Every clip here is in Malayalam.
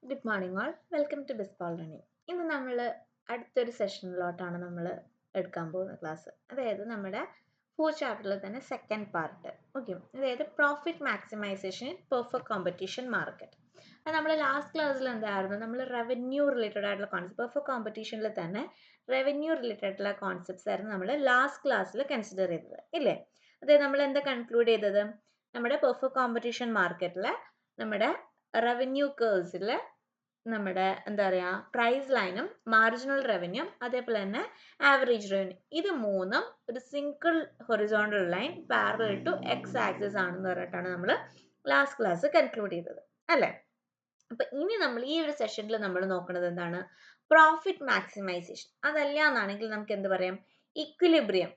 Good morning all, welcome to ബിസ്പോൾ ലേണിംഗ്. ഇന്ന് നമ്മൾ അടുത്തൊരു സെഷനിലോട്ടാണ് നമ്മൾ എടുക്കാൻ പോകുന്ന ക്ലാസ്. അതായത് നമ്മുടെ ഫോർത്ത് ചാപ്റ്ററിൽ തന്നെ സെക്കൻഡ് പാർട്ട്. ഓക്കെ, അതായത് profit maximisation in perfect competition market. അത് നമ്മൾ ലാസ്റ്റ് ക്ലാസ്സിൽ എന്തായിരുന്നു, നമ്മൾ റവന്യൂ റിലേറ്റഡ് ആയിട്ടുള്ള കോൺസെപ്റ്റ്, പെർഫെക്റ്റ് കോമ്പറ്റീഷനിൽ തന്നെ റവന്യൂ റിലേറ്റഡ് ആയിട്ടുള്ള കോൺസെപ്റ്റ്സ് ആയിരുന്നു നമ്മൾ ലാസ്റ്റ് ക്ലാസ്സിൽ കൺസിഡർ ചെയ്തത്, ഇല്ലേ? അതായത് നമ്മൾ എന്താ കൺക്ലൂഡ് ചെയ്തത്, നമ്മുടെ പെർഫെക്റ്റ് കോമ്പറ്റീഷൻ മാർക്കറ്റിൽ നമ്മുടെ റവന്യൂ കേഴ്സിൽ നമ്മുടെ എന്താ പറയുക, പ്രൈസ് ലൈനും മാർജിനൽ റവന്യൂ അതേപോലെ തന്നെ ആവറേജ് റവന്യൂ, ഇത് മൂന്നും ഒരു single horizontal line parallel to X axis ആണെന്ന് പറഞ്ഞിട്ടാണ് നമ്മൾ ലാസ്റ്റ് ക്ലാസ് കൺക്ലൂഡ് ചെയ്തത്, അല്ലേ? അപ്പൊ ഇനി നമ്മൾ ഈ ഒരു സെഷനിൽ നമ്മൾ നോക്കുന്നത് എന്താണ്, പ്രോഫിറ്റ് മാക്സിമൈസേഷൻ. അതല്ല എന്നാണെങ്കിൽ നമുക്ക് എന്ത് പറയാം, ഇക്വിലിബ്രിയം,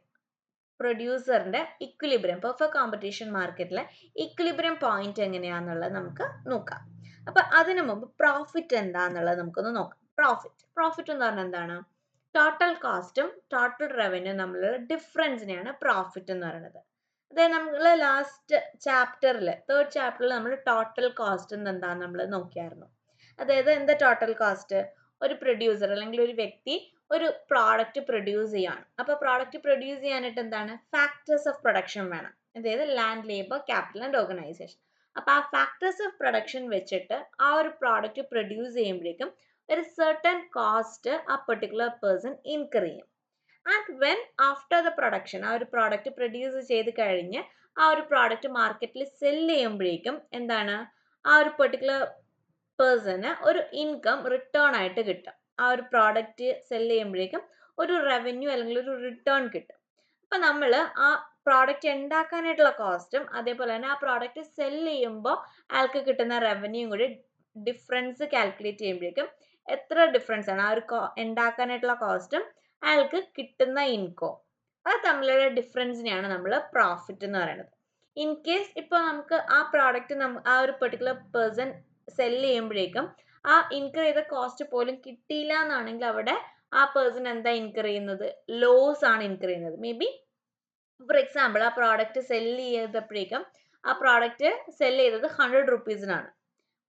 പ്രൊഡ്യൂസറിന്റെ ഇക്വിലിബ്രിയം, പെർഫെക്റ്റ് കോമ്പറ്റീഷൻ മാർക്കറ്റിലെ ഇക്വിലിബ്രിയം പോയിന്റ് എങ്ങനെയാണെന്നുള്ളത് നമുക്ക് നോക്കാം. അപ്പൊ അതിനു മുമ്പ് പ്രോഫിറ്റ് എന്താന്നുള്ളത് നമുക്കൊന്ന് നോക്കാം. പ്രോഫിറ്റ് എന്ന് പറഞ്ഞാൽ എന്താണ്, ടോട്ടൽ കോസ്റ്റും ടോട്ടൽ റവന്യൂ തമ്മിലുള്ള ഡിഫറൻസിനെയാണ് പ്രോഫിറ്റ് എന്ന് പറയുന്നത്. അതായത് നമ്മൾ ലാസ്റ്റ് ചാപ്റ്ററിൽ, തേർഡ് ചാപ്റ്ററിൽ നമ്മൾ ടോട്ടൽ കോസ്റ്റ് എന്താന്ന് നമ്മൾ നോക്കിയായിരുന്നു. അതായത് എന്താ ടോട്ടൽ കോസ്റ്റ്, ഒരു പ്രൊഡ്യൂസർ അല്ലെങ്കിൽ ഒരു വ്യക്തി ഒരു പ്രോഡക്റ്റ് പ്രൊഡ്യൂസ് ചെയ്യാണ്. അപ്പൊ പ്രോഡക്റ്റ് പ്രൊഡ്യൂസ് ചെയ്യാനായിട്ട് എന്താണ്, ഫാക്ടേഴ്സ് ഓഫ് പ്രൊഡക്ഷൻ വേണം. അതായത് land, labour, capital and organisation. അപ്പൊ ആ ഫാക്ടേഴ്സ് ഓഫ് പ്രൊഡക്ഷൻ വെച്ചിട്ട് ആ ഒരു പ്രോഡക്റ്റ് പ്രൊഡ്യൂസ് ചെയ്യുമ്പോഴേക്കും ഒരു സർട്ടൻ കോസ്റ്റ് ആ പെർട്ടിക്കുലർ പേഴ്സൺ ഇൻകർ ചെയ്യും. And when after the production, ആ ഒരു പ്രോഡക്റ്റ് പ്രൊഡ്യൂസ് ചെയ്ത് കഴിഞ്ഞ് ആ ഒരു പ്രോഡക്റ്റ് മാർക്കറ്റിൽ സെല് ചെയ്യുമ്പോഴേക്കും എന്താണ്, ആ ഒരു പെർട്ടിക്കുലർ പേഴ്സണ് ഒരു ഇൻകം റിട്ടേൺ ആയിട്ട് കിട്ടും. ആ ഒരു പ്രോഡക്റ്റ് സെല് ചെയ്യുമ്പോഴേക്കും ഒരു റവന്യൂ അല്ലെങ്കിൽ ഒരു റിട്ടേൺ കിട്ടും. അപ്പൊ നമ്മൾ ആ പ്രോഡക്റ്റ് ഉണ്ടാക്കാനായിട്ടുള്ള കോസ്റ്റും അതേപോലെ തന്നെ ആ പ്രോഡക്റ്റ് സെല് ചെയ്യുമ്പോൾ ആൾക്ക് കിട്ടുന്ന റവന്യൂയും കൂടി ഡിഫറൻസ് കാൽക്കുലേറ്റ് ചെയ്യുമ്പോഴേക്കും എത്ര ഡിഫറൻസ് ആണ് ആ ഒരു ഉണ്ടാക്കാനായിട്ടുള്ള കോസ്റ്റും അയാൾക്ക് കിട്ടുന്ന ഇൻകം, അത് തമ്മിലുള്ള ഡിഫറൻസിനെയാണ് നമ്മൾ പ്രോഫിറ്റ് എന്ന് പറയുന്നത്. ഇൻ കേസ് ഇപ്പോൾ നമുക്ക് ആ പ്രോഡക്റ്റ് ആ ഒരു പെർട്ടിക്കുലർ പേഴ്സൺ സെല് ചെയ്യുമ്പോഴേക്കും ആ ഇൻകർ ചെയ്ത കോസ്റ്റ് പോലും കിട്ടിയില്ല എന്നാണെങ്കിൽ അവിടെ ആ പേഴ്സൺ എന്താ ഇൻകർ ചെയ്യുന്നത്, ലോസ് ആണ് ഇൻകർ ചെയ്യുന്നത്. മേ ബി ഫോർ എക്സാമ്പിൾ ആ പ്രോഡക്റ്റ് സെല് ചെയ്തപ്പോഴേക്കും ആ പ്രോഡക്റ്റ് സെല് ചെയ്തത് 100 റുപ്പീസിനാണ്.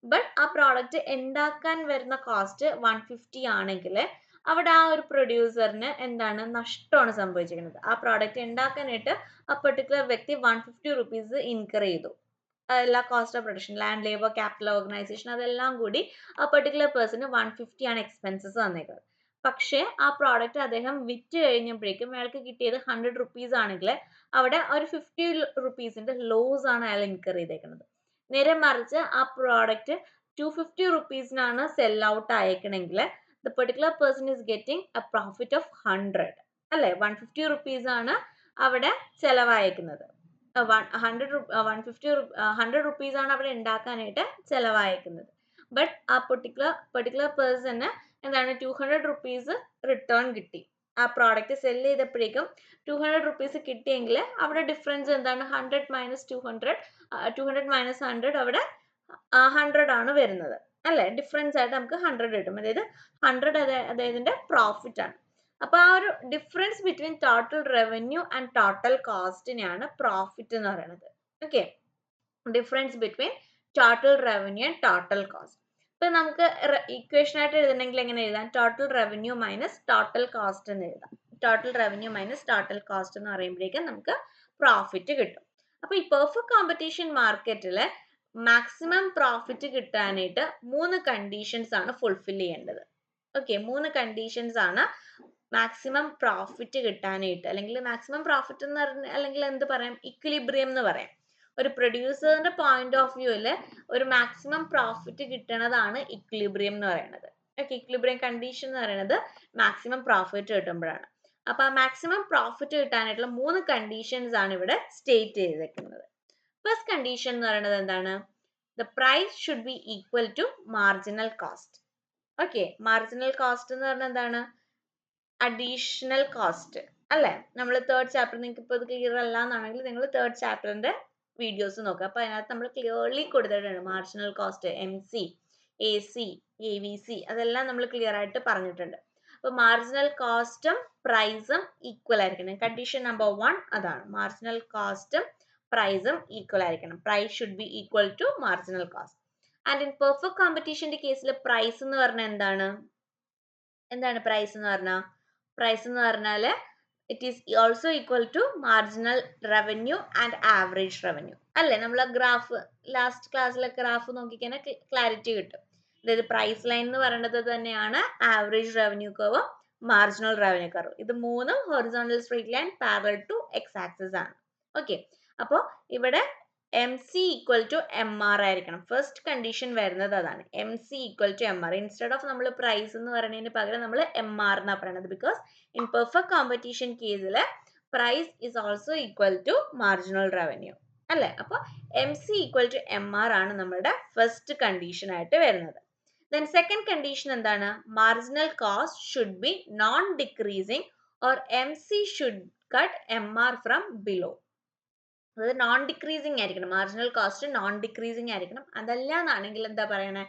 ബട്ട് ആ പ്രോഡക്റ്റ് ഉണ്ടാക്കാൻ വരുന്ന കോസ്റ്റ് 150 ആണെങ്കിൽ അവിടെ ആ ഒരു പ്രൊഡ്യൂസറിന് എന്താണ്, നഷ്ടമാണ് സംഭവിച്ചിരിക്കുന്നത്. ആ പ്രോഡക്റ്റ് ഉണ്ടാക്കാനായിട്ട് ആ പെർട്ടിക്കുലർ വ്യക്തി 150 റുപ്പീസ് ഇൻകർ ചെയ്തു. എല്ലാ cost of production, land, labour, capital, organisation, അതെല്ലാം കൂടി ആ പെർട്ടിക്കുലർ പേഴ്സണ് 150 ആണ് എക്സ്പെൻസസ് വന്നേക്കുന്നത്. പക്ഷേ ആ പ്രോഡക്റ്റ് അദ്ദേഹം വിറ്റ് കഴിഞ്ഞപ്പോഴേക്കും അയാൾക്ക് കിട്ടിയത് 100 റുപ്പീസ് ആണെങ്കിൽ അവിടെ ഒരു 50 റുപ്പീസിന്റെ ലോസ് ആണ് അയാൾ ഇൻകർ ചെയ്തേക്കുന്നത്. നേരെ മറിച്ച് ആ പ്രോഡക്റ്റ് 250 റുപ്പീസിനാണ് സെൽ ഔട്ട് ആയേക്കണമെങ്കിൽ the particular person is getting a profit of 100, അല്ലേ? 150 റുപ്പീസ് ആണ് അവിടെ ചെലവായേക്കുന്നത്. 100 റുപ്പീസ് ആണ് അവിടെ ഉണ്ടാക്കാനായിട്ട് ചെലവായേക്കുന്നത്. ബട്ട് ആ പെർട്ടിക്കുലർ പേഴ്സണ് എന്താണ്, 200 റുപ്പീസ് റിട്ടേൺ കിട്ടി. ആ പ്രോഡക്റ്റ് സെല് ചെയ്തപ്പോഴേക്കും 200 റുപ്പീസ് കിട്ടിയെങ്കിൽ അവിടെ ഡിഫറൻസ് എന്താണ്, 100 മൈനസ് 200, 200 മൈനസ് 100, അവിടെ 100 ആണ് വരുന്നത്, അല്ലേ? ഡിഫറൻസ് ആയിട്ട് നമുക്ക് 100 കിട്ടും. അതായത് 100 അദ്ദേഹത്തിന്റെ പ്രോഫിറ്റ് ആണ്. അപ്പൊ ആ ഒരു difference between total revenue and total കോസ്റ്റിനെയാണ് പ്രോഫിറ്റ് എന്ന് പറയുന്നത്. Okay, difference between total revenue and total cost. ഇപ്പൊ നമുക്ക് ഇക്വേഷൻ ആയിട്ട് എഴുതണമെങ്കിൽ എങ്ങനെ എഴുതാം, total revenue minus total cost എന്ന് എഴുതാം. Total revenue minus total cost എന്ന് പറയുമ്പോഴേക്കും നമുക്ക് പ്രോഫിറ്റ് കിട്ടും. അപ്പൊ ഈ പെർഫെക്റ്റ് കോമ്പറ്റീഷൻ മാർക്കറ്റില് മാക്സിമം പ്രോഫിറ്റ് കിട്ടാനായിട്ട് 3 കണ്ടീഷൻസ് ആണ് ഫുൾഫിൽ ചെയ്യേണ്ടത്. ഓക്കെ, 3 കണ്ടീഷൻസ് ആണ് മാക്സിമം പ്രോഫിറ്റ് കിട്ടാനായിട്ട്, അല്ലെങ്കിൽ മാക്സിമം പ്രോഫിറ്റ് എന്ന് പറഞ്ഞ, അല്ലെങ്കിൽ എന്ത് പറയാം, ഇക്വിലിബ്രിയം എന്ന് പറയാം. ഒരു പ്രൊഡ്യൂസറിന്റെ പോയിന്റ് ഓഫ് വ്യൂവില് ഒരു മാക്സിമം പ്രോഫിറ്റ് കിട്ടണതാണ് ഇക്വിലിബ്രിയം എന്ന് പറയുന്നത്. ഓക്കെ, ഇക്വിലിബ്രിയം കണ്ടീഷൻ എന്ന് പറയുന്നത് മാക്സിമം പ്രോഫിറ്റ് കിട്ടുമ്പോഴാണ്. അപ്പൊ ആ മാക്സിമം പ്രോഫിറ്റ് കിട്ടാനായിട്ടുള്ള 3 കണ്ടീഷൻസ് ആണ് ഇവിടെ സ്റ്റേറ്റ് ചെയ്തിരിക്കുന്നത്. ഫസ്റ്റ് കണ്ടീഷൻ എന്ന് പറയുന്നത് എന്താണ്, the price should be equal to marginal cost. Okay, marginal cost എന്ന് പറഞ്ഞാൽ എന്താണ്, അഡീഷണൽ കോസ്റ്റ്, അല്ലേ? നമ്മൾ തേർഡ് ചാപ്റ്റർ, നിങ്ങൾക്ക് ഇപ്പോൾ ഇത് ക്ലിയർ അല്ല എന്നാണെങ്കിൽ നിങ്ങൾ തേർഡ് ചാപ്റ്ററിന്റെ വീഡിയോസ് നോക്കുക. അപ്പൊ അതിനകത്ത് നമ്മൾ ക്ലിയർലി കൊടുത്തിട്ടുണ്ട് marginal cost, MC, AC, AVC, അതെല്ലാം നമ്മൾ ക്ലിയർ ആയിട്ട് പറഞ്ഞിട്ടുണ്ട്. അപ്പൊ മാർജിനൽ കോസ്റ്റും പ്രൈസും ഈക്വൽ ആയിരിക്കണം. കണ്ടീഷൻ നമ്പർ 1 അതാണ്, മാർജിനൽ കോസ്റ്റും പ്രൈസും ഈക്വൽ ആയിരിക്കണം. Price should be equal to marginal cost. And in perfect കോമ്പറ്റീഷന്റെ കേസിൽ പ്രൈസ് എന്ന് പറഞ്ഞാൽ എന്താണ് പ്രൈസ് എന്ന് പറഞ്ഞാൽ? പ്രൈസ് എന്ന് പറഞ്ഞാൽ it is also equal to marginal revenue and average revenue അല്ലേ? നമ്മൾ ഗ്രാഫ് ലാസ്റ്റ് ക്ലാസ്സിലെ ഗ്രാഫ് നോക്കിക്കഴിഞ്ഞാൽ ക്ലാരിറ്റി കിട്ടും. അതായത് പ്രൈസ് ലൈൻ എന്ന് പറയുന്നത് തന്നെയാണ് average revenue curve, marginal revenue curve. ഇത് മൂന്നും horizontal straight line parallel to X axis ആണ്. ഓക്കെ, അപ്പോൾ ഇവിടെ M C equal to M R ആയിരിക്കണം. ഫസ്റ്റ് കണ്ടീഷൻ വരുന്നത് അതാണ്, M C equal to M R. Instead of നമ്മൾ പ്രൈസ് എന്ന് പറയുന്നതിന് പകരം നമ്മൾ എം ആർ എന്നാണ് പറയുന്നത്. ബിക്കോസ് ഇൻ പെർഫെക്റ്റ് കോമ്പറ്റീഷൻ കേസിൽ price is also equal to marginal revenue അല്ലേ? അപ്പോൾ M C equal to M R ആണ് നമ്മുടെ ഫസ്റ്റ് കണ്ടീഷൻ ആയിട്ട് വരുന്നത്. ദെൻ സെക്കൻഡ് കണ്ടീഷൻ എന്താണ്? Marginal cost should be non decreasing or M C should cut M R from below. അതായത് നോൺ ഡിക്രീസിങ് ആയിരിക്കണം, മാർജിനൽ കോസ്റ്റ് നോൺ ഡിക്രീസിങ് ആയിരിക്കണം. അതല്ല എന്നാണെങ്കിൽ എന്താ പറയണേ?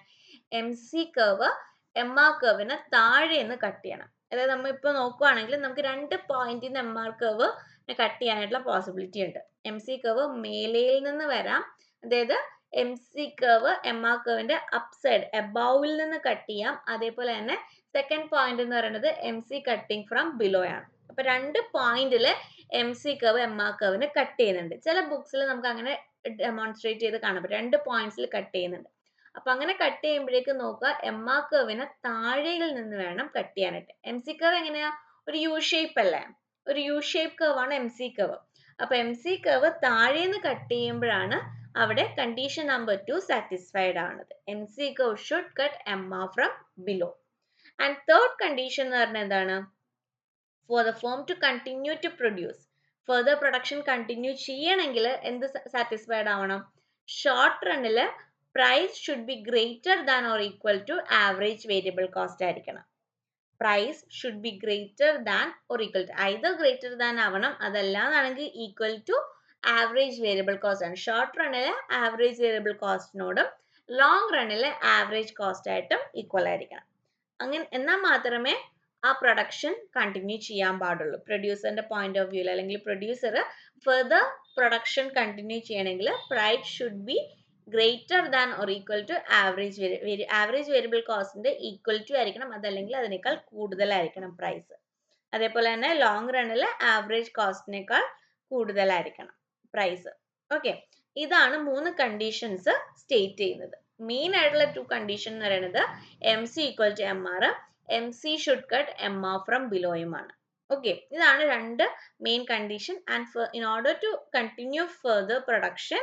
M C curve M R കർവിന് താഴെ നിന്ന് കട്ട് ചെയ്യണം. അതായത് നമ്മൾ ഇപ്പോൾ നോക്കുവാണെങ്കിൽ നമുക്ക് 2 പോയിന്റിൽ നിന്ന് എം ആർ കർവ് കട്ട് ചെയ്യാനായിട്ടുള്ള പോസിബിലിറ്റി ഉണ്ട്. എം സി കർവ് മേലയിൽ നിന്ന് വരാം, അതായത് M C curve M R കർവിന്റെ അപ്സൈഡ് എബൌവിൽ നിന്ന് കട്ട് ചെയ്യാം. അതേപോലെ തന്നെ സെക്കൻഡ് പോയിന്റ് എന്ന് പറയുന്നത് M C cutting from below ആണ്. അപ്പൊ 2 പോയിന്റില് M C curve M R കർവിന് കട്ട് ചെയ്യുന്നുണ്ട്. ചില ബുക്സിൽ നമുക്ക് അങ്ങനെ ഡെമോൺസ്ട്രേറ്റ് ചെയ്ത് കാണാൻ പറ്റും, 2 പോയിന്റ്സിൽ കട്ട് ചെയ്യുന്നുണ്ട്. അപ്പൊ അങ്ങനെ കട്ട് ചെയ്യുമ്പോഴേക്ക് നോക്കുക, എം ആർ കർവിന് താഴെയിൽ നിന്ന് വേണം കട്ട് ചെയ്യാനായിട്ട്. എം സി കർവ് എങ്ങനെയാ? ഒരു യു ഷേപ്പ് അല്ലേ? ഒരു യു ഷേപ്പ് കർവ് ആണ് എം സി കർവ്. അപ്പൊ എം സി കർവ് താഴേന്ന് കട്ട് ചെയ്യുമ്പോഴാണ് അവിടെ കണ്ടീഷൻ നമ്പർ 2 സാറ്റിസ്ഫൈഡ് ആണത്. M C curve should cut M R from below. And third condition എന്ന് പറഞ്ഞാൽ എന്താണ്? For the firm to continue to produce, further production continue ചെയ്യണമെങ്കിൽ എന്ത് സാറ്റിസ്ഫൈഡ് ആവണം? ഷോർട്ട് റണ്ണിൽ price should be greater than or equal to average variable cost ആയിരിക്കണം. Price should be greater than or equal to, either greater than ആവണം, അതല്ലാന്നാണെങ്കിൽ equal to average variable cost ആണ്. ഷോർട്ട് റണ്ണിലെ ആവറേജ് വേരിയബിൾ കോസ്റ്റിനോടും ലോങ് റണ്ണിലെ ആവറേജ് കോസ്റ്റ് ആയിട്ടും ഈക്വൽ ആയിരിക്കണം. അങ്ങനെ എന്നാൽ മാത്രമേ ആ പ്രൊഡക്ഷൻ കണ്ടിന്യൂ ചെയ്യാൻ പാടുള്ളൂ. പ്രൊഡ്യൂസറിന്റെ പോയിന്റ് ഓഫ് വ്യൂവിൽ, അല്ലെങ്കിൽ പ്രൊഡ്യൂസർ ഫർദർ പ്രൊഡക്ഷൻ കണ്ടിന്യൂ ചെയ്യണമെങ്കിൽ price should be greater than or equal to average variable കോസ്റ്റിന്റെ ഈക്വൽ ടു ആയിരിക്കണം, അതല്ലെങ്കിൽ അതിനേക്കാൾ കൂടുതലായിരിക്കണം പ്രൈസ്. അതേപോലെ തന്നെ ലോങ് റണ്ണിൽ ആവറേജ് കോസ്റ്റിനേക്കാൾ കൂടുതലായിരിക്കണം പ്രൈസ്. ഓക്കെ, ഇതാണ് 3 കണ്ടീഷൻസ് സ്റ്റേറ്റ് ചെയ്യുന്നത്. മെയിൻ ആയിട്ടുള്ള 2 കണ്ടീഷൻ എന്ന് പറയുന്നത് M C equal to M R, M C should cut M R from ബിലോയുമാണ്. ഓക്കെ, ഇതാണ് 2 main condition. And in order to continue further production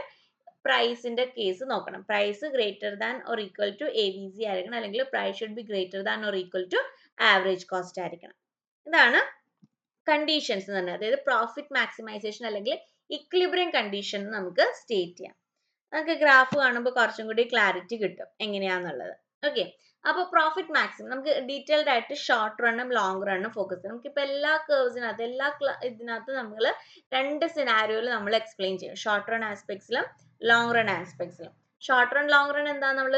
പ്രൈസിന്റെ കേസ് നോക്കണം. Price greater than or equal to A V C ആയിരിക്കണം, അല്ലെങ്കിൽ price should be greater than or equal to average cost ആയിരിക്കണം. ഇതാണ് കണ്ടീഷൻസ് എന്ന് പറഞ്ഞാൽ. അതായത് പ്രോഫിറ്റ് മാക്സിമൈസേഷൻ അല്ലെങ്കിൽ ഇക്വിലിബ്രിയം കണ്ടീഷൻ നമുക്ക് സ്റ്റേറ്റ് ചെയ്യാം. നമുക്ക് ഗ്രാഫ് കാണുമ്പോൾ കുറച്ചും കൂടി ക്ലാരിറ്റി കിട്ടും എങ്ങനെയാന്നുള്ളത്. ഓക്കെ, അപ്പോൾ പ്രോഫിറ്റ് മാക്സിമം നമുക്ക് ഡീറ്റെയിൽഡ് ആയിട്ട് ഷോർട്ട് റണ്ണും ലോങ് റണ്ണും ഫോക്കസ് ചെയ്യാം. നമുക്കിപ്പോൾ എല്ലാ കേർവ്സിനകത്ത് ഇതിനകത്ത് നമ്മൾ 2 സിനാരിയോയിൽ നമ്മൾ എക്സ്പ്ലെയിൻ ചെയ്യും, ഷോർട്ട് റൺ ആസ്പെക്ട്സിലും ലോങ് റൺ ആസ്പെക്ട്സിലും. ഷോർട്ട് റൺ ലോങ് റൺ എന്താന്ന് നമ്മൾ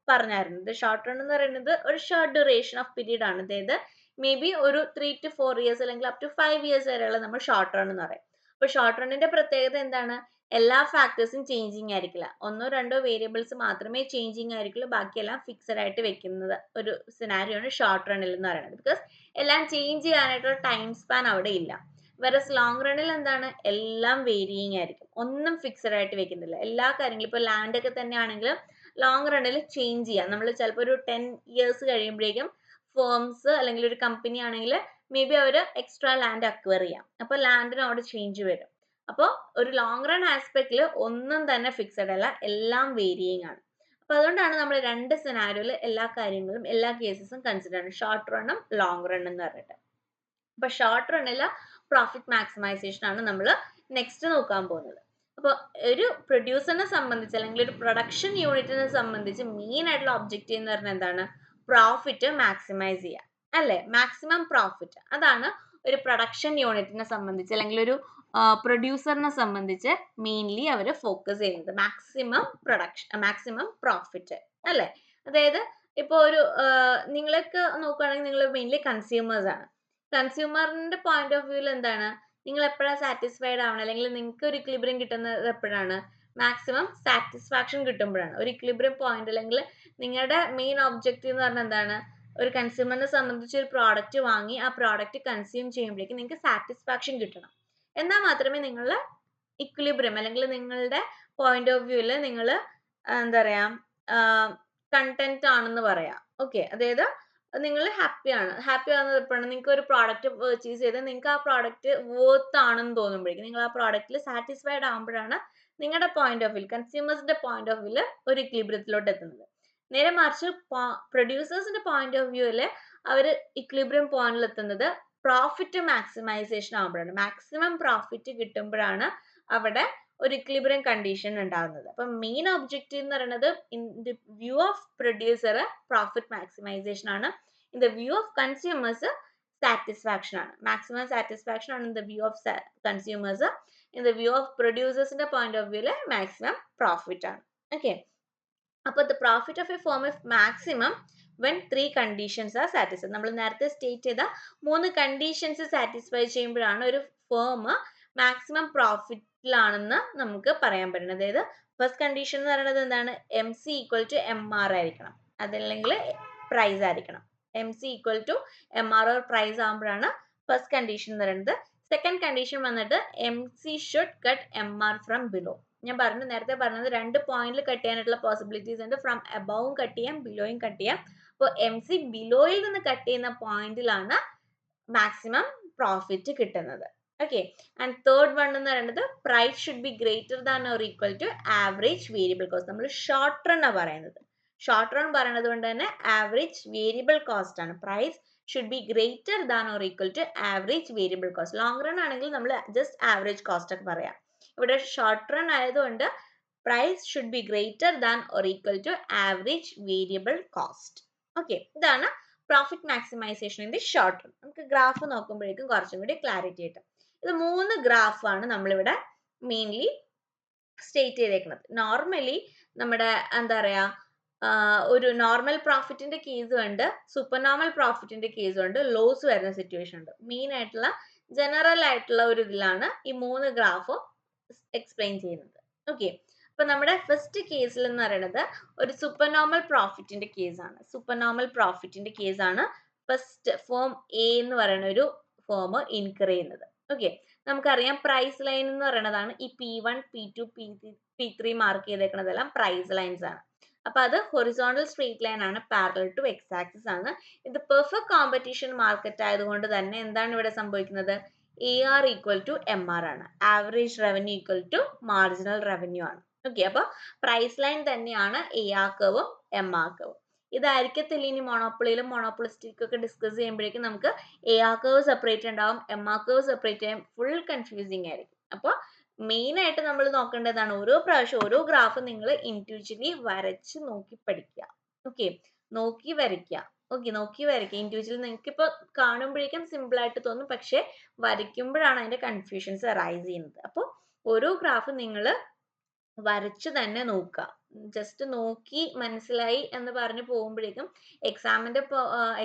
പറഞ്ഞായിരുന്നത്. ഷോർട്ട് റൺ എന്ന് പറയുന്നത് ഒരു ഷോർട്ട് ഡ്യൂറേഷൻ ഓഫ് പീരീഡ് ആണ്. അതായത് മേ ബി ഒരു 3 to 4 ഇയേഴ്സ് അല്ലെങ്കിൽ അപ് ടു 5 ഇയേഴ്സ് വരെയുള്ള നമ്മൾ ഷോർട്ട് റൺ എന്ന് പറയും. അപ്പോൾ ഷോർട്ട് റണ്ണിന്റെ പ്രത്യേകത എന്താണ്? എല്ലാ ഫാക്ടേഴ്സും ചേഞ്ചിങ് ആയിരിക്കില്ല, 1-2 വേരിയബിൾസ് മാത്രമേ ചേഞ്ചിങ് ആയിരിക്കുള്ളൂ, ബാക്കിയെല്ലാം ഫിക്സഡ് ആയിട്ട് വെക്കുന്നത് ഒരു സിനാരിയോ ആണ് ഷോർട്ട് റണ്ണിൽ എന്ന് പറയുന്നത്. ബിക്കോസ് എല്ലാം ചേഞ്ച് ചെയ്യാനായിട്ടുള്ള ടൈം സ്പാൻ അവിടെ ഇല്ല. വെറസ് ലോങ് റണ്ണിൽ എന്താണ്? എല്ലാം വേരിയിങ് ആയിരിക്കും, ഒന്നും ഫിക്സഡ് ആയിട്ട് വെക്കുന്നില്ല. എല്ലാ കാര്യങ്ങളും ഇപ്പോൾ ലാൻഡ് ഒക്കെ തന്നെയാണെങ്കിലും ലോങ് റണ്ണിൽ ചേഞ്ച് ചെയ്യാം. നമ്മൾ ചിലപ്പോൾ ഒരു 10 ഇയേഴ്സ് കഴിയുമ്പോഴേക്കും ഫേംസ് അല്ലെങ്കിൽ ഒരു കമ്പനി ആണെങ്കിൽ മേ ബി അവർ എക്സ്ട്രാ ലാൻഡ് അക്വയർ ചെയ്യാം, അപ്പോൾ ലാൻഡിന് അവിടെ ചേഞ്ച് വരും. അപ്പോൾ ഒരു ലോങ് റൺ ആസ്പെക്റ്റിൽ ഒന്നും തന്നെ ഫിക്സഡ് അല്ല, എല്ലാം വേരിയിങ് ആണ്. അപ്പോൾ അതുകൊണ്ടാണ് നമ്മൾ 2 സിനാരിയോയിൽ എല്ലാ കാര്യങ്ങളും എല്ലാ കേസസും കൺസിഡർ ചെയ്യണം, ഷോർട്ട് റണ്ണും ലോങ് റൺ എന്ന് പറഞ്ഞിട്ട്. അപ്പോൾ ഷോർട്ട് റണ്ണിൽ പ്രോഫിറ്റ് മാക്സിമൈസേഷൻ ആണ് നമ്മൾ നെക്സ്റ്റ് നോക്കാൻ പോകുന്നത്. അപ്പോൾ ഒരു പ്രൊഡ്യൂസറിനെ സംബന്ധിച്ച് അല്ലെങ്കിൽ ഒരു പ്രൊഡക്ഷൻ യൂണിറ്റിനെ സംബന്ധിച്ച് മെയിൻ ആയിട്ടുള്ള ഒബ്ജക്റ്റീവ് എന്ന് പറഞ്ഞാൽ എന്താണ്? പ്രോഫിറ്റ് മാക്സിമൈസ് ചെയ്യുക അല്ലേ? മാക്സിമം പ്രോഫിറ്റ്, അതാണ് ഒരു പ്രൊഡക്ഷൻ യൂണിറ്റിനെ സംബന്ധിച്ച് അല്ലെങ്കിൽ ഒരു പ്രൊഡ്യൂസറിനെ സംബന്ധിച്ച് മെയിൻലി അവർ ഫോക്കസ് ചെയ്യുന്നത് മാക്സിമം പ്രോഫിറ്റ് അല്ലേ? അതായത് ഇപ്പോൾ ഒരു നിങ്ങൾക്ക് നോക്കുകയാണെങ്കിൽ നിങ്ങൾ മെയിൻലി കൺസ്യൂമേഴ്സ് ആണ്. കൺസ്യൂമറിന്റെ പോയിന്റ് ഓഫ് വ്യൂവിൽ എന്താണ്? നിങ്ങൾ എപ്പോഴാണ് സാറ്റിസ്ഫൈഡ് ആവണം, അല്ലെങ്കിൽ നിങ്ങൾക്ക് ഒരു ഇക്വിലിബ്രിയം കിട്ടുന്നത് എപ്പോഴാണ്? മാക്സിമം സാറ്റിസ്ഫാക്ഷൻ കിട്ടുമ്പോഴാണ്. ഒരു ഇക്വിലിബ്രിയം പോയിന്റ് അല്ലെങ്കിൽ നിങ്ങളുടെ മെയിൻ ഒബ്ജക്റ്റീവ് എന്ന് പറഞ്ഞാൽ എന്താണ്, ഒരു കൺസ്യൂമറിനെ സംബന്ധിച്ച് ഒരു പ്രോഡക്റ്റ് വാങ്ങി ആ പ്രോഡക്റ്റ് കൺസ്യൂം ചെയ്യുമ്പോഴേക്കും നിങ്ങൾക്ക് സാറ്റിസ്ഫാക്ഷൻ കിട്ടണം. എന്നാൽ മാത്രമേ നിങ്ങളുടെ ഇക്വിലിബ്രിയം അല്ലെങ്കിൽ നിങ്ങളുടെ പോയിന്റ് ഓഫ് വ്യൂവിൽ നിങ്ങൾ എന്താ പറയാ കണ്ടന്റ് ആണെന്ന് പറയാം. ഓക്കെ, അതായത് നിങ്ങൾ ഹാപ്പി ആവുന്നത് എപ്പോഴാണ്, നിങ്ങൾക്ക് ഒരു പ്രോഡക്റ്റ് പർച്ചേസ് ചെയ്ത് നിങ്ങൾക്ക് ആ പ്രോഡക്റ്റ് വർത്ത് ആണെന്ന് തോന്നുമ്പോഴേക്കും, നിങ്ങൾ ആ പ്രോഡക്റ്റിൽ സാറ്റിസ്ഫൈഡ് ആകുമ്പോഴാണ് നിങ്ങളുടെ പോയിന്റ് ഓഫ് വ്യൂ, കൺസ്യൂമേഴ്സിന്റെ പോയിന്റ് ഓഫ് വ്യൂല് ഒരു ഇക്വിലിബ്രിയത്തിലോട്ട് എത്തുന്നത്. നേരെ മറിച്ച് പ്രൊഡ്യൂസേഴ്സിന്റെ പോയിന്റ് ഓഫ് വ്യൂല് അവർ ഇക്വിലിബ്രിയം പോയിന്റിൽ എത്തുന്നത് പ്രോഫിറ്റ് മാക്സിമൈസേഷൻ ആകുമ്പോഴാണ്. മാക്സിമം പ്രോഫിറ്റ് കിട്ടുമ്പോഴാണ് അവിടെ ഒരു ഇക്വിലിബ്രിയം കണ്ടീഷൻ ഉണ്ടാകുന്നത്. അപ്പം മെയിൻ ഒബ്ജക്റ്റീവ് എന്ന് പറയുന്നത് in the view of producer profit maximisation ആണ്, in the view of consumers satisfaction ആണ്. മാക്സിമം സാറ്റിസ്ഫാക്ഷൻ ആണ് in the view of consumers, in the view of പ്രൊഡ്യൂസേഴ്സിന്റെ പോയിന്റ് ഓഫ് വ്യൂല് മാക്സിമം പ്രോഫിറ്റ് ആണ്. ഓക്കെ, അപ്പോൾ the profit of a firm is maximum when 3 conditions are satisfied. നമ്മൾ നേരത്തെ സ്റ്റേറ്റ് ചെയ്ത 3 കണ്ടീഷൻസ് സാറ്റിസ്ഫൈ ചെയ്യുമ്പോഴാണ് ഒരു ഫേം മാക്സിമം പ്രോഫിറ്റിലാണെന്ന് നമുക്ക് പറയാൻ പറ്റുന്നത്. അതായത് ഫസ്റ്റ് കണ്ടീഷൻ എന്ന് പറയുന്നത് എന്താണ്, M C equal to M R ആയിരിക്കണം, അതല്ലെങ്കിൽ പ്രൈസ് ആയിരിക്കണം. M C equal to M R or price ആകുമ്പോഴാണ് ഫസ്റ്റ് കണ്ടീഷൻ എന്ന് പറയുന്നത്. സെക്കൻഡ് കണ്ടീഷൻ വന്നിട്ട് M C should cut M R from below. ഞാൻ നേരത്തെ പറഞ്ഞത് 2 പോയിന്റിൽ കട്ട് ചെയ്യാനായിട്ടുള്ള പോസിബിലിറ്റീസ് ഉണ്ട്. ഫ്രം അബവും കട്ട് ചെയ്യാം, ബിലോയും കട്ട് ചെയ്യാം. അപ്പോൾ എം സി ബിലോയിൽ നിന്ന് കട്ട് ചെയ്യുന്ന പോയിന്റിലാണ് മാക്സിമം പ്രോഫിറ്റ് കിട്ടുന്നത്. ഓക്കെ, ആൻഡ് തേർഡ് വൺ എന്ന് പറയുന്നത് price should be greater than or equal to average variable cost. നമ്മൾ ഷോർട്ട് റൺ ആണ് പറയുന്നത്. ഷോർട്ട് റൺ പറയുന്നത് കൊണ്ട് തന്നെ ആവറേജ് വേരിയബിൾ കോസ്റ്റ് ആണ്. Price should be greater than or equal to average variable cost. Long run ആണെങ്കിൽ നമ്മൾ ജസ്റ്റ് ആവറേജ് കോസ്റ്റ് ഒക്കെ പറയാം. ഇവിടെ ഷോർട്ട് റൺ ആയതുകൊണ്ട് price should be greater than or equal to average variable cost. Okay, ഇതാണ് profit maximisation in the short run. നമുക്ക് ഗ്രാഫ് നോക്കുമ്പോഴേക്കും കുറച്ചും കൂടി ക്ലാരിറ്റി കിട്ടും. ഇത് 3 ഗ്രാഫാണ് നമ്മളിവിടെ മെയിൻലി സ്റ്റേറ്റ് ചെയ്തേക്കുന്നത്. നോർമലി നമ്മുടെ എന്താ പറയാ, ഒരു നോർമൽ പ്രോഫിറ്റിന്റെ കേസും ഉണ്ട്, സൂപ്പർ നോർമൽ പ്രോഫിറ്റിന്റെ കേസും ഉണ്ട്, ലോസ് വരുന്ന സിറ്റുവേഷൻ ഉണ്ട്. മെയിൻ ആയിട്ടുള്ള ജനറൽ ആയിട്ടുള്ള ഒരു ഇതിലാണ് ഈ 3 ഗ്രാഫും എക്സ്പ്ലെയിൻ ചെയ്യുന്നത്. ഓക്കെ, അപ്പൊ നമ്മുടെ ഫസ്റ്റ് കേസിൽ എന്ന് പറയുന്നത് ഒരു സൂപ്പർ നോർമൽ പ്രോഫിറ്റിന്റെ കേസാണ്. സൂപ്പർ നോർമൽ പ്രോഫിറ്റിന്റെ കേസാണ് ഫസ്റ്റ് ഫോം എ എന്ന് പറയുന്ന ഒരു ഫോം ഇൻകർ ചെയ്യുന്നത്. ഓക്കെ, നമുക്കറിയാം പ്രൈസ് ലൈൻ എന്ന് പറയുന്നതാണ് ഈ P1, P2, P3 mark ചെയ്തേക്കുന്നതെല്ലാം price lines ആണ്. അപ്പൊ അത് ഹൊറിസോണ്ടൽ സ്ട്രെയിറ്റ് ലൈൻ ആണ്, പാരലൽ ടു എക്സ് ആക്സിസ് ആണ്. ഇത് പെർഫെക്റ്റ് കോമ്പറ്റീഷൻ മാർക്കറ്റ് ആയതുകൊണ്ട് തന്നെ എന്താണ് ഇവിടെ സംഭവിക്കുന്നത്, AR ഈക്വൽ ടു MR ആണ്. Average revenue equal to marginal revenue ആണ്. ഓക്കെ, അപ്പൊ പ്രൈസ് ലൈൻ തന്നെയാണ് AR കർവും MR കർവും. ഇതായിരിക്കത്തില്ല ഇനി മൊണോപ്പൊളിയിലും മൊണോപ്പൊളിസ്റ്റിക് ഒക്കെ ഡിസ്കസ് ചെയ്യുമ്പോഴേക്കും നമുക്ക് AR കർവ് സെപ്പറേറ്റ് ഉണ്ടാവും, MR കർവ് സെപ്പറേറ്റ് ചെയ്യാൻ ഫുൾ കൺഫ്യൂസിങ് ആയിരിക്കും. അപ്പോൾ മെയിൻ ആയിട്ട് നമ്മൾ നോക്കേണ്ടതാണ് ഓരോ പ്രാവശ്യം ഓരോ ഗ്രാഫ് നിങ്ങൾ ഇൻഡിവിജ്വലി വരച്ച് നോക്കി പഠിക്കുക. ഓക്കെ, നോക്കി വരയ്ക്കുക. ഓക്കെ, നോക്കി വരയ്ക്കുക ഇൻഡിവിജ്വലി. നിങ്ങൾക്ക് ഇപ്പോൾ കാണുമ്പോഴേക്കും സിമ്പിൾ ആയിട്ട് തോന്നും, പക്ഷെ വരയ്ക്കുമ്പോഴാണ് അതിന്റെ കൺഫ്യൂഷൻസ് അറൈസ് ചെയ്യുന്നത്. അപ്പോൾ ഓരോ ഗ്രാഫ് നിങ്ങൾ വരച്ച് തന്നെ നോക്കുക. ജസ്റ്റ് നോക്കി മനസ്സിലായി എന്ന് പറഞ്ഞു പോകുമ്പോഴേക്കും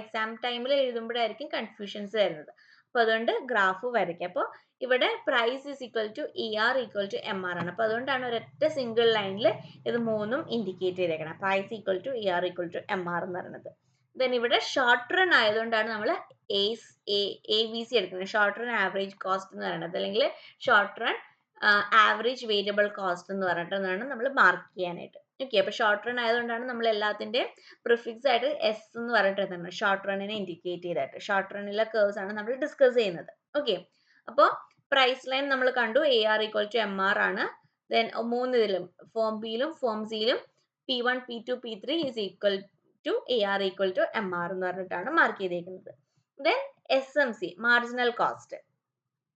എക്സാം ടൈമിൽ എഴുതുമ്പോഴായിരിക്കും കൺഫ്യൂഷൻസ് വരുന്നത്. അപ്പൊ അതുകൊണ്ട് ഗ്രാഫ് വരയ്ക്കുക. അപ്പോൾ ഇവിടെ price is equal to AR equal to MR ആണ്. അപ്പൊ അതുകൊണ്ടാണ് ഒരൊറ്റ സിംഗിൾ ലൈനിൽ ഇത് 3ഉം ഇൻഡിക്കേറ്റ് ചെയ്തേക്കണം. Price equal to AR equal to MR എന്ന് പറയുന്നത്. ദെൻ ഇവിടെ ഷോർട്ട് റൺ ആയതുകൊണ്ടാണ് നമ്മൾ ABC എടുക്കുന്നത്. ഷോർട്ട് റൺ ആവറേജ് കോസ്റ്റ് എന്ന് പറയുന്നത്, അല്ലെങ്കിൽ short run average variable cost എന്ന് പറഞ്ഞിട്ടാണ് നമ്മൾ മാർക്ക് ചെയ്യാനായിട്ട്. ഓക്കെ, അപ്പൊ ഷോർട്ട് റൺ ആയതുകൊണ്ടാണ് നമ്മൾ എല്ലാത്തിന്റെയും പ്രിഫിക്സ് ആയിട്ട് S എന്ന് പറഞ്ഞിട്ട് ഷോർട്ട് റണ്ണിനെ ഇൻഡിക്കേറ്റ് ചെയ്തായിട്ട്. ഷോർട്ട് റണ്ണിലെ കേർവ്സ് ആണ് നമ്മൾ ഡിസ്കസ് ചെയ്യുന്നത്. ഓക്കെ, അപ്പോൾ പ്രൈസ് ലൈൻ നമ്മൾ കണ്ടു, AR ഈക്വൽ ടു MR ആണ്. ദെൻ 3 ഇതിലും form ബിയിലും form സിയിലും P1, P2, P3 is equal to AR equal to MR എന്ന് പറഞ്ഞിട്ടാണ് മാർക്ക് ചെയ്തേക്കുന്നത്. Then SMC marginal cost.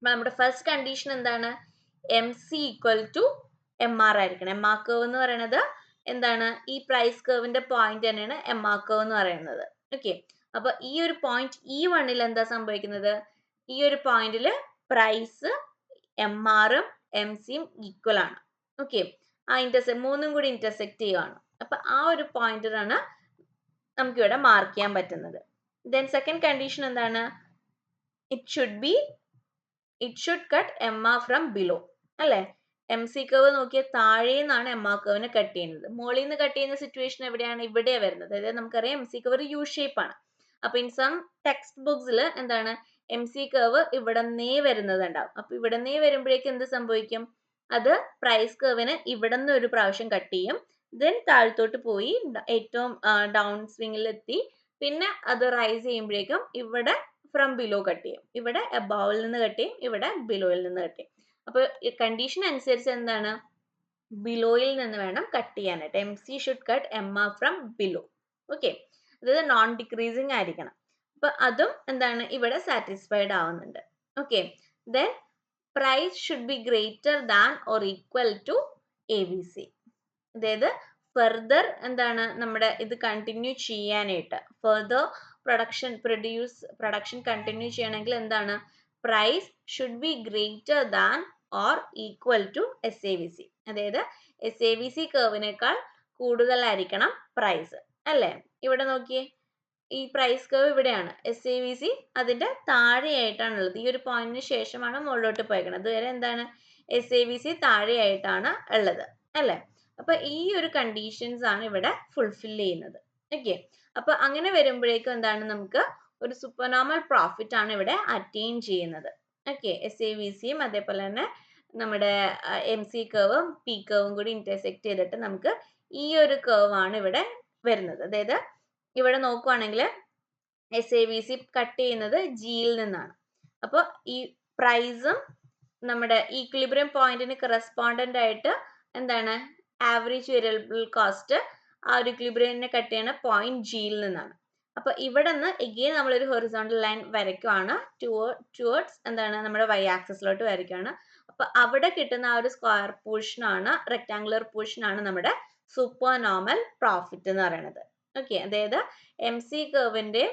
നമ്മുടെ ഫസ്റ്റ് കണ്ടീഷൻ എന്താണ്, MC ഈക്വൽ ടു MR ആയിരിക്കണം. MR കർവ് എന്ന് പറയുന്നത് എന്താണ്, ഈ പ്രൈസ് കർവിന്റെ പോയിന്റ് തന്നെയാണ് MR കർവ് എന്ന് പറയുന്നത്. ഓക്കെ, അപ്പൊ ഈ ഒരു പോയിന്റ് E1 എന്താ സംഭവിക്കുന്നത്, ഈ ഒരു പോയിന്റിൽ പ്രൈസ് MRഉം MCയും ഈക്വൽ ആണ്. ഓക്കെ, ആ മൂന്നും കൂടി ഇന്റർസെക്ട് ചെയ്യുകയാണ്. അപ്പൊ ആ ഒരു പോയിന്റിലാണ് നമുക്ക് ഇവിടെ മാർക്ക് ചെയ്യാൻ പറ്റുന്നത്. ദെൻ സെക്കൻഡ് കണ്ടീഷൻ എന്താണ്, it should cut MR from below അല്ലെ. എം സി കർവ് നോക്കിയാൽ താഴെ നിന്നാണ് എം ആർ കർവിനെ കട്ട് ചെയ്യുന്നത്. മുകളിൽ നിന്ന് കട്ട് ചെയ്യുന്ന സിറ്റുവേഷൻ എവിടെയാണ്? ഇവിടെ വരുന്നത്. അതായത് നമുക്കറിയാം M C curve U shape ആണ്. അപ്പൊ ഇൻ സം ടെക്സ്റ്റ് ബുക്സിൽ എന്താണ് എം സി കർവ് ഇവിടെ നിന്നേ വരുന്നത് ഉണ്ടാവും. അപ്പൊ ഇവിടെ നിന്നേ വരുമ്പോഴേക്കും എന്ത് സംഭവിക്കും? അത് പ്രൈസ് കർവിന് ഇവിടെ നിന്ന് ഒരു പ്രാവശ്യം കട്ട് ചെയ്യും, ദെൻ താഴത്തോട്ട് പോയി ഏറ്റവും ഡൗൺ സ്വിംഗിൽ എത്തി, പിന്നെ അത് റൈസ് ചെയ്യുമ്പോഴേക്കും ഇവിടെ ഫ്രം ബിലോ കട്ട് ചെയ്യും, ഇവിടെ അബോവിൽ നിന്ന് കട്ട് ചെയ്യും, ഇവിടെ ബിലോയിൽ നിന്ന് കട്ട് ചെയ്യും. അപ്പൊ കണ്ടീഷൻ അനുസരിച്ച് എന്താണ്? ബിലോയിൽ നിന്ന് വേണം കട്ട് ചെയ്യാനായിട്ട്. M C should cut M R from below. Okay, അതായത് നോൺ ഡിക്രീസിങ് ആയിരിക്കണം. അപ്പൊ അതും എന്താണ് ഇവിടെ സാറ്റിസ്ഫൈഡ് ആവുന്നുണ്ട്. Okay, then price should be greater than or equal to A B C. അതായത് ഫർദർ എന്താണ് നമ്മുടെ ഇത് കണ്ടിന്യൂ ചെയ്യാനായിട്ട്, ഫർദർ പ്രൊഡക്ഷൻ കണ്ടിന്യൂ ചെയ്യണമെങ്കിൽ എന്താണ്? Price should be greater than or equal to S A V C. അതായത് എസ് എ വി സി കർവിനേക്കാൾ കൂടുതലായിരിക്കണം പ്രൈസ്, അല്ലേ? ഇവിടെ നോക്കിയേ, ഈ പ്രൈസ് കർവ് ഇവിടെയാണ്, എസ് എ വി സി അതിന്റെ താഴെയായിട്ടാണുള്ളത്. ഈ ഒരു പോയിന്റിന് ശേഷമാണ് മുകളിലോട്ട് പോയേക്കുന്നത്. അതുവരെ എന്താണ്? എസ് എ വി സി താഴെയായിട്ടാണ് ഉള്ളത്, അല്ലേ? അപ്പൊ ഈ ഒരു കണ്ടീഷൻസ് ആണ് ഇവിടെ ഫുൾഫിൽ ചെയ്യുന്നത്. ഓക്കെ, അപ്പൊ അങ്ങനെ വരുമ്പോഴേക്കും എന്താണ്? നമുക്ക് ഒരു സൂപ്പർനോർമൽ പ്രോഫിറ്റ് ആണ് ഇവിടെ അറ്റൈൻ ചെയ്യുന്നത്. ഓക്കെ, എസ് എ വി സിയും അതേപോലെ തന്നെ നമ്മുടെ എം സി കർവും പി കർവും കൂടി ഇന്റർസെക്ട് ചെയ്തിട്ട് നമുക്ക് ഈ ഒരു കർവ് ആണ് ഇവിടെ വരുന്നത്. അതായത് ഇവിടെ നോക്കുവാണെങ്കിൽ S A V C cut ചെയ്യുന്നത് ജിയിൽ നിന്നാണ്. അപ്പോൾ ഈ പ്രൈസും നമ്മുടെ ഈക്വിലിബ്രിയം പോയിന്റിന് കറസ്പോണ്ടന്റ് ആയിട്ട് എന്താണ്? ആവറേജ് വേരിയബിൾ കോസ്റ്റ് ആ ഒരു ഇക്വിലിബ്രിയത്തിനെ കട്ട് ചെയ്യുന്ന പോയിന്റ് ജിയിൽ നിന്നാണ്. അപ്പൊ ഇവിടെ നിന്ന് എഗെയിൻ നമ്മളൊരു ഹൊറിസോണ്ടൽ ലൈൻ വരയ്ക്കുവാണ് ടുവേർഡ്സ് എന്താണ്? നമ്മുടെ വൈ ആക്സിസിലോട്ട് വരയ്ക്കുകയാണ്. അപ്പൊ അവിടെ കിട്ടുന്ന ആ ഒരു സ്ക്വയർ പോർഷൻ ആണ്, റെക്ടാങ്കുലർ പോർഷൻ ആണ് നമ്മുടെ സൂപ്പർ നോർമൽ പ്രോഫിറ്റ് എന്ന് പറയുന്നത്. ഓക്കെ, അതായത് എം സി കർവിന്റെ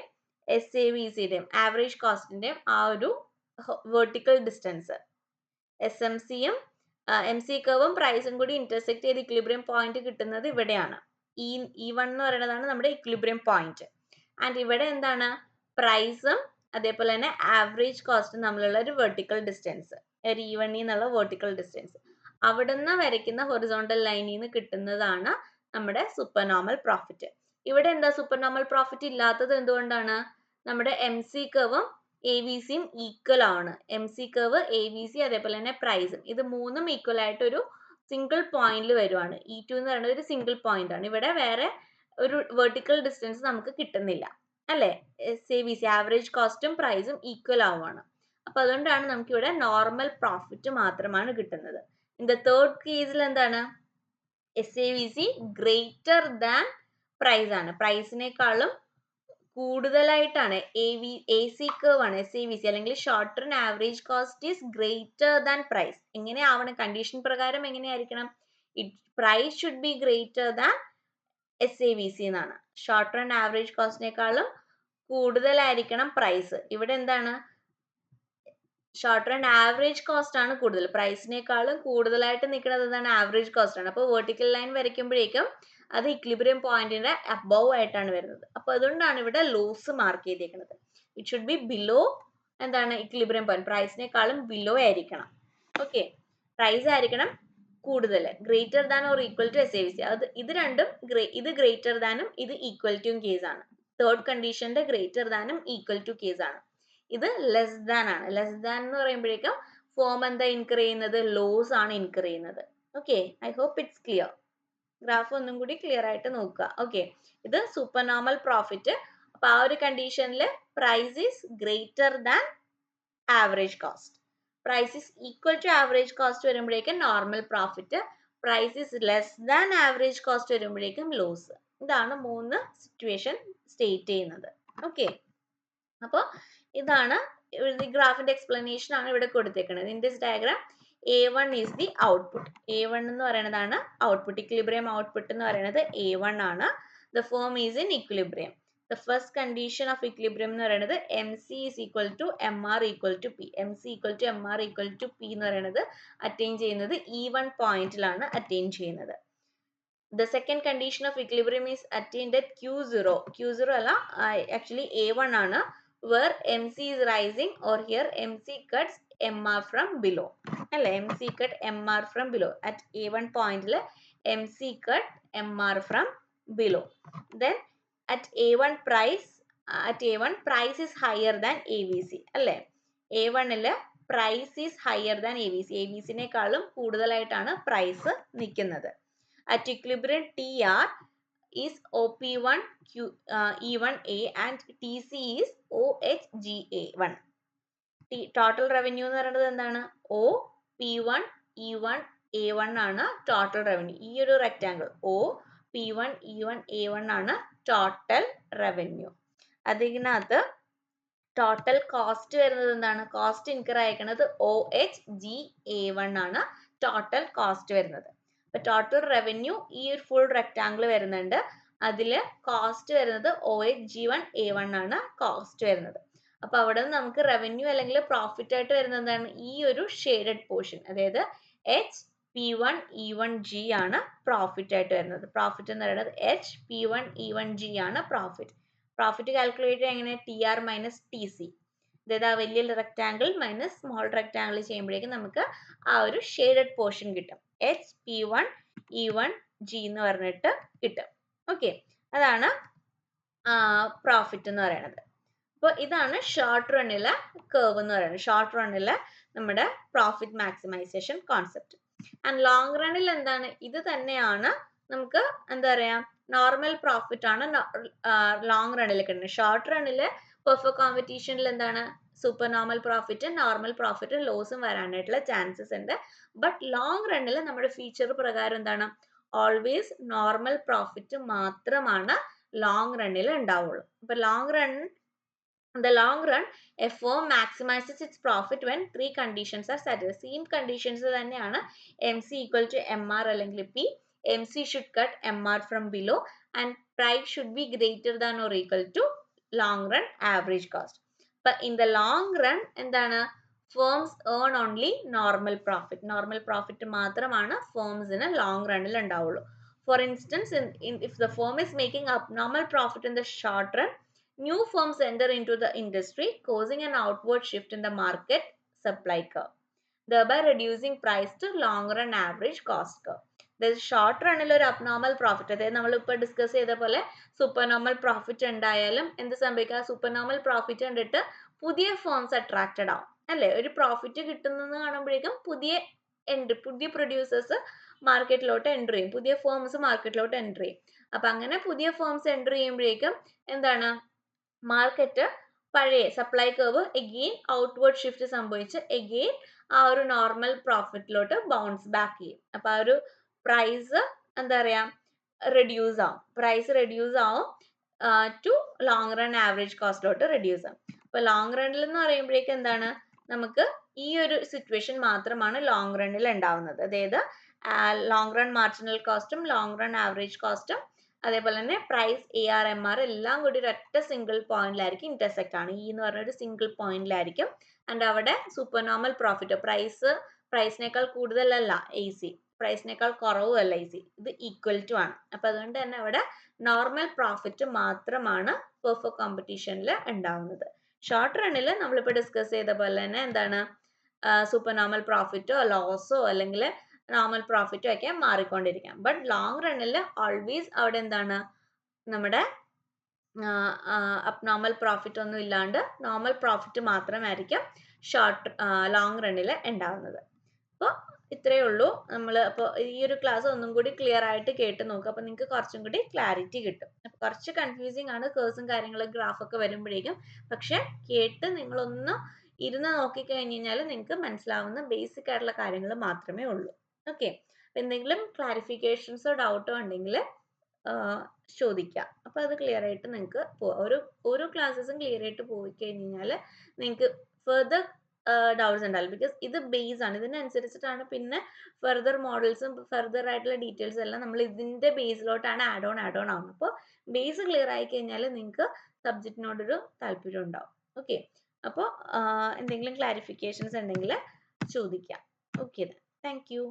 എസ് എ വി സിയുടെയും ആവറേജ് കോസ്റ്റിന്റെയും ആ ഒരു വെർട്ടിക്കൽ ഡിസ്റ്റൻസ്, എസ് എം സിയും എം സി കർവും പ്രൈസും കൂടി ഇന്റർസെക്ട് ചെയ്ത് ഇക്വിലിബ്രിയം പോയിന്റ് കിട്ടുന്നത് ഇവിടെയാണ്. ഇ വൺ എന്ന് പറയുന്നതാണ് നമ്മുടെ ഇക്വിലിബ്രിയം പോയിന്റ്. ആൻഡ് ഇവിടെ എന്താണ്? പ്രൈസും അതേപോലെ തന്നെ ആവറേജ് കോസ്റ്റും തമ്മിലുള്ള ഒരു വെർട്ടിക്കൽ ഡിസ്റ്റൻസ്, ഒരു ഇ വണ്ണിൽ നിന്നുള്ള വെർട്ടിക്കൽ ഡിസ്റ്റൻസ്, അവിടുന്ന് വരയ്ക്കുന്ന ഹൊറിസോണ്ടൽ ലൈനിൽ നിന്ന് കിട്ടുന്നതാണ് നമ്മുടെ സൂപ്പർ നോർമൽ പ്രോഫിറ്റ്. ഇവിടെ എന്താ സൂപ്പർ നോർമൽ പ്രോഫിറ്റ് ഇല്ലാത്തത്? എന്തുകൊണ്ടാണ്? നമ്മുടെ എം സി കർവും എ വി സിയും ഈക്വൽ ആണ്. M C curve, A V C അതേപോലെ തന്നെ പ്രൈസും, ഇത് മൂന്നും ഈക്വൽ ആയിട്ട് ഒരു സിംഗിൾ പോയിന്റിൽ വരുവാണ്. E2 എന്ന് പറയുന്നത് ഒരു സിംഗിൾ പോയിന്റ് ആണ്. ഇവിടെ വേറെ ഒരു വെർട്ടിക്കൽ ഡിസ്റ്റൻസ് നമുക്ക് കിട്ടുന്നില്ല, അല്ലെ? S A V C average കോസ്റ്റും പ്രൈസും ഈക്വൽ ആവുകയാണ്. അപ്പൊ അതുകൊണ്ടാണ് നമുക്ക് ഇവിടെ നോർമൽ പ്രോഫിറ്റ് മാത്രമാണ് കിട്ടുന്നത്. ഇൻ ദ തേർഡ് കേസിൽ എന്താണ്? S A V C greater than price ആണ്, പ്രൈസിനേക്കാളും കൂടുതലായിട്ടാണ്. എ സി കർവ് ആണ് എസ് എ വി സി, അല്ലെങ്കിൽ short run average cost is greater than price. എങ്ങനെ ആവണം? കണ്ടീഷൻ പ്രകാരം എങ്ങനെയായിരിക്കണം? Price should be greater than S A V C എന്നാണ്. ഷോർട്ട് റൺ ആവറേജ് കോസ്റ്റിനേക്കാളും കൂടുതലായിരിക്കണം പ്രൈസ്. ഇവിടെ എന്താണ്? ഷോർട്ട് റൺ ആവറേജ് കോസ്റ്റ് ആണ് കൂടുതൽ, പ്രൈസിനേക്കാളും കൂടുതലായിട്ട് നിൽക്കുന്നത് എന്താണ്? ആവറേജ് കോസ്റ്റ് ആണ്. അപ്പോൾ വെർട്ടിക്കൽ ലൈൻ വരയ്ക്കുമ്പോഴേക്കും അത് ഇക്വിലിബ്രിയം പോയിന്റിന്റെ അബവ് ആയിട്ടാണ് വരുന്നത്. അപ്പൊ അതുകൊണ്ടാണ് ഇവിടെ ലോസ് മാർക്ക് ചെയ്തേക്കുന്നത്. ഇറ്റ് ഷുഡ് ബി ബിലോ എന്താണ്? ഇക്വിലിബ്രിയം പോയിന്റ്, പ്രൈസിനേക്കാളും ബിലോ ആയിരിക്കണം. ഓക്കെ, പ്രൈസ് ആയിരിക്കണം കൂടുതൽ, greater than or equal to S A V C. അത് ഇത് രണ്ടും ഇത് ഗ്രേറ്റർ ദാനും ഇത് ഈക്വൽ ടു കേസ് ആണ്. തേർഡ് കണ്ടീഷന്റെ ഗ്രേറ്റർ ദാനും ഈക്വൽ ടു കേസ് ആണ്. ഇത് ലെസ് ദാൻ ആണ്. ലെസ് ദാൻ എന്ന് പറയുമ്പോഴേക്കും ഫോം എന്താ ഇൻകർ ചെയ്യുന്നത്? ലോസ് ആണ് ഇൻകർ ചെയ്യുന്നത്. Okay, I hope it's clear. Graph ഒന്നും കൂടി ക്ലിയർ ആയിട്ട് നോക്കുക. ഓക്കെ, ഇത് സൂപ്പർ നോർമൽ പ്രോഫിറ്റ്. അപ്പൊ ആ ഒരു കണ്ടീഷനിൽ price is greater than average cost, price is equal to average cost വരുമ്പോഴേക്കും normal profit, price is less than average cost വരുമ്പോഴേക്കും ലോസ്. ഇതാണ് 3 സിറ്റുവേഷൻ സ്റ്റേറ്റ് ചെയ്യുന്നത്. ഓക്കെ, അപ്പോൾ ഇതാണ് ഗ്രാഫിന്റെ എക്സ്പ്ലനേഷൻ ആണ് ഇവിടെ കൊടുത്തേക്കുന്നത്. In this diagram A1 is the output. A1 എന്ന് പറയുന്നതാണ് ഔട്ട്പുട്ട്. ഇക്വിലിബ്രിയം ഔട്ട്പുട്ട് എന്ന് പറയുന്നത് A1 ആണ്. The form is in equilibrium. The first condition of equilibrium എന്ന് പറയുന്നത് MC is equal to MR equal to P. MC equal to MR equal to P എന്ന് പറയുന്നത് അറ്റൈൻ ചെയ്യുന്നത് E1 പോയിന്റിലാണ് അറ്റൈൻ ചെയ്യുന്നത്. The second condition of equilibrium is attained at Q0. Q0 അല്ല, actually A1 ആണ്, where MC is rising, or here MC cuts MR from below. അല്ലേ? MC cut MR from below. At A1 പോയിന്റിൽ MC cut MR from below. Then at A1 price is higher than AVC, അല്ലേ? A1ൽ price is higher than AVC. AVC-നേക്കാളും കൂടുതലായിട്ടാണ് പ്രൈസ് നിൽക്കുന്നത്. At equilibrium TR is OP1 E1A and TC is OHGA1. Total revenue എന്ന് പറയുന്നത് എന്താണ്? O P1 E1 A1 ആണ് ടോട്ടൽ റവന്യൂ. ഈ ഒരു rectangle O P1 E1 A1 ആണ് ടോട്ടൽ റവന്യൂ. അതിനകത്ത് ടോട്ടൽ കോസ്റ്റ് വരുന്നത് എന്താണ്? കോസ്റ്റ് ഇൻകർ അയക്കുന്നത് OHGA1 ആണ് ടോട്ടൽ കോസ്റ്റ് വരുന്നത്. അപ്പൊ ടോട്ടൽ റവന്യൂ ഈ ഒരു ഫുൾ റെക്റ്റാങ്കിൾ വരുന്നുണ്ട്. അതിൽ കോസ്റ്റ് വരുന്നത് OHG1 A1 ആണ് കോസ്റ്റ് വരുന്നത്. അപ്പൊ അവിടെ നിന്ന് നമുക്ക് റവന്യൂ അല്ലെങ്കിൽ പ്രോഫിറ്റ് ആയിട്ട് വരുന്നത് എന്താണ്? ഈ ഒരു ഷെയ്ഡഡ് പോർഷൻ, അതായത് HP1 E1G ആണ് പ്രോഫിറ്റ് ആയിട്ട് വരുന്നത്. പ്രോഫിറ്റ് എന്ന് പറയുന്നത് HP1 E1G ആണ് പ്രോഫിറ്റ്. പ്രോഫിറ്റ് കാൽക്കുലേറ്റ് എങ്ങനെ? TR minus TC. അതായത് ആ വലിയ റെക്റ്റാങ്കിൾ മൈനസ് സ്മോൾ റെക്റ്റാങ്കിൾ ചെയ്യുമ്പോഴേക്കും നമുക്ക് ആ ഒരു ഷെയ്ഡഡ് പോർഷൻ കിട്ടും. HP1 E1G എന്ന് പറഞ്ഞിട്ട് കിട്ടും. ഓക്കെ, അതാണ് പ്രോഫിറ്റ് എന്ന് പറയുന്നത്. അപ്പോൾ ഇതാണ് ഷോർട്ട് റണ്ണിലെ കർവ് എന്ന് പറയുന്നത്. ഷോർട്ട് റണ്ണിലെ നമ്മുടെ profit maximisation concept. And long റണ്ണിൽ എന്താണ്? ഇത് തന്നെയാണ് നമുക്ക് എന്താ പറയാ, നോർമൽ പ്രോഫിറ്റ് ആണ് ലോങ് റണ്ണിൽ കിട്ടുന്നത്. ഷോർട്ട് റണ്ണിൽ പെർഫെക്റ്റ് കോമ്പറ്റീഷനിൽ എന്താണ്? സൂപ്പർ നോർമൽ പ്രോഫിറ്റും നോർമൽ പ്രോഫിറ്റും ലോസും വരാനായിട്ടുള്ള ചാൻസസ് ഉണ്ട്. ബട്ട് ലോങ് റണ്ണിൽ നമ്മുടെ ഫീച്ചർ പ്രകാരം എന്താണ്? ഓൾവേസ് നോർമൽ പ്രോഫിറ്റ് മാത്രമാണ് ലോങ് റണ്ണിൽ ഉണ്ടാവുള്ളൂ. അപ്പൊ in the long run, a firm maximizes its profit when three conditions are set. Same conditions തന്നെയാണ് MC equal to MR അല്ലെങ്കിൽ P. MC should cut MR from below and price should be greater than or equal to long run average cost. But in the long run എന്താണ്? Firms earn only normal profit. Normal profit മാത്രമാണ് firmsന് long runൽ ഉണ്ടാവുള്ളൂ. For instance, if the firm is making abnormal profit in the short run, new firms enter into the industry, causing an outward shift in the market supply curve, thereby reducing price to long run average cost curve. The short run ഒരു abnormal profit, അതായത് നമ്മൾ ഇപ്പോൾ ഡിസ്കസ് ചെയ്ത പോലെ സൂപ്പർ നോർമൽ പ്രോഫിറ്റ് ഉണ്ടായാലും എന്ത് സംഭവിക്കുക? സൂപ്പർ നോർമൽ പ്രോഫിറ്റ് കണ്ടിട്ട് പുതിയ ഫേംസ് അട്രാക്റ്റഡ് ആവും, അല്ലേ? ഒരു പ്രോഫിറ്റ് കിട്ടുന്നെന്ന് കാണുമ്പോഴേക്കും പുതിയ പ്രൊഡ്യൂസേഴ്സ് മാർക്കറ്റിലോട്ട് എൻ്റർ ചെയ്യും, പുതിയ ഫേംസ് മാർക്കറ്റിലോട്ട് എൻ്റർ ചെയ്യും. അപ്പൊ അങ്ങനെ പുതിയ ഫേംസ് എൻ്റർ ചെയ്യുമ്പോഴേക്കും എന്താണ്? മാർക്കറ്റ് പഴയ supply curve again outward shift സംഭവിച്ച് എഗെയിൻ ആ ഒരു നോർമൽ പ്രോഫിറ്റിലോട്ട് ബൗൺസ് ബാക്ക് ചെയ്യും. അപ്പൊ ആ ഒരു പ്രൈസ് എന്താ പറയാ, റെഡ്യൂസ് ആവും ടു ലോങ് റൺ ആവറേജ് കോസ്റ്റിലോട്ട് റെഡ്യൂസ് ആവും. അപ്പൊ ലോങ് റണ്ണിൽ എന്ന് പറയുമ്പോഴേക്കും എന്താണ്? നമുക്ക് ഈ ഒരു സിറ്റുവേഷൻ മാത്രമാണ് ലോങ് റണ്ണിൽ ഉണ്ടാവുന്നത്. അതായത് ലോങ് റൺ മാർജിനൽ കോസ്റ്റും ലോങ് റൺ ആവറേജ് കോസ്റ്റും അതേപോലെ തന്നെ പ്രൈസ് AR/MR എല്ലാം കൂടി ഒരൊറ്റ സിംഗിൾ പോയിന്റിലായിരിക്കും ഇന്റർസെക്ട് ആണ്. ഈ എന്ന് പറഞ്ഞ ഒരു സിംഗിൾ പോയിന്റിലായിരിക്കും. ആൻഡ് അവിടെ സൂപ്പർ നോർമൽ പ്രോഫിറ്റ് പ്രൈസിനേക്കാൾ കൂടുതലല്ല AC, പ്രൈസിനേക്കാൾ കുറവുമല്ല AC, ഇത് ഈക്വൽ ടു ആണ്. അപ്പൊ അതുകൊണ്ട് തന്നെ അവിടെ നോർമൽ പ്രോഫിറ്റ് മാത്രമാണ് പെർഫെക്റ്റ് കോമ്പറ്റീഷനിൽ ഉണ്ടാവുന്നത്. ഷോർട്ട് റണ്ണിൽ നമ്മളിപ്പോൾ ഡിസ്കസ് ചെയ്ത പോലെ തന്നെ എന്താണ്? സൂപ്പർ നോർമൽ പ്രോഫിറ്റോ ലോസോ അല്ലെങ്കിൽ നോർമൽ പ്രോഫിറ്റോ ഒക്കെ മാറിക്കൊണ്ടിരിക്കാം. ബട്ട് ലോങ് റണ്ണിൽ ഓൾവേസ് അവിടെ എന്താണ്? നമ്മുടെ അബ്നോർമൽ പ്രോഫിറ്റ് ഒന്നും ഇല്ലാണ്ട് നോർമൽ പ്രോഫിറ്റ് മാത്രമായിരിക്കും ലോങ് റണ്ണിൽ ഉണ്ടാവുന്നത്. അപ്പോൾ ഇത്രയേ ഉള്ളൂ. നമ്മൾ അപ്പോൾ ഈ ഒരു ക്ലാസ് ഒന്നും കൂടി ക്ലിയർ ആയിട്ട് കേട്ട് നോക്കുക. അപ്പോൾ നിങ്ങൾക്ക് കുറച്ചും കൂടി ക്ലാരിറ്റി കിട്ടും. അപ്പോൾ കുറച്ച് കൺഫ്യൂസിങ് ആണ് കേഴ്സും കാര്യങ്ങളും ഗ്രാഫൊക്കെ വരുമ്പോഴേക്കും. പക്ഷെ കേട്ട് നിങ്ങളൊന്ന് ഇരുന്ന് നോക്കിക്കഴിഞ്ഞ് കഴിഞ്ഞാൽ നിങ്ങൾക്ക് മനസ്സിലാവുന്ന ബേസിക് ആയിട്ടുള്ള കാര്യങ്ങൾ മാത്രമേ ഉള്ളൂ. ഓക്കെ, എന്തെങ്കിലും ക്ലാരിഫിക്കേഷൻസോ ഡൗട്ടോ ഉണ്ടെങ്കിൽ ചോദിക്കുക. അപ്പോൾ അത് ക്ലിയർ ആയിട്ട് നിങ്ങൾക്ക് ഓരോ ക്ലാസ്സസും ക്ലിയർ ആയിട്ട് പോയി കഴിഞ്ഞാൽ നിങ്ങൾക്ക് ഫെർദർ ഡൗട്ട്സ് ഉണ്ടാവില്ല. ബിക്കോസ് ഇത് ബേസ് ആണ്, ഇതിനനുസരിച്ചിട്ടാണ് പിന്നെ ഫെർദർ മോഡൽസും ഫെർദർ ആയിട്ടുള്ള ഡീറ്റെയിൽസ് എല്ലാം നമ്മൾ ഇതിൻ്റെ ബേസിലോട്ടാണ് ആഡ് ഓൺ ആവുന്നത്. അപ്പോൾ ബേസ് ക്ലിയർ ആയി കഴിഞ്ഞാൽ നിങ്ങൾക്ക് സബ്ജക്റ്റിനോടൊരു താല്പര്യം ഉണ്ടാവും. ഓക്കെ, അപ്പോൾ എന്തെങ്കിലും ക്ലാരിഫിക്കേഷൻസ് ഉണ്ടെങ്കിൽ ചോദിക്കാം. Okay, thank you.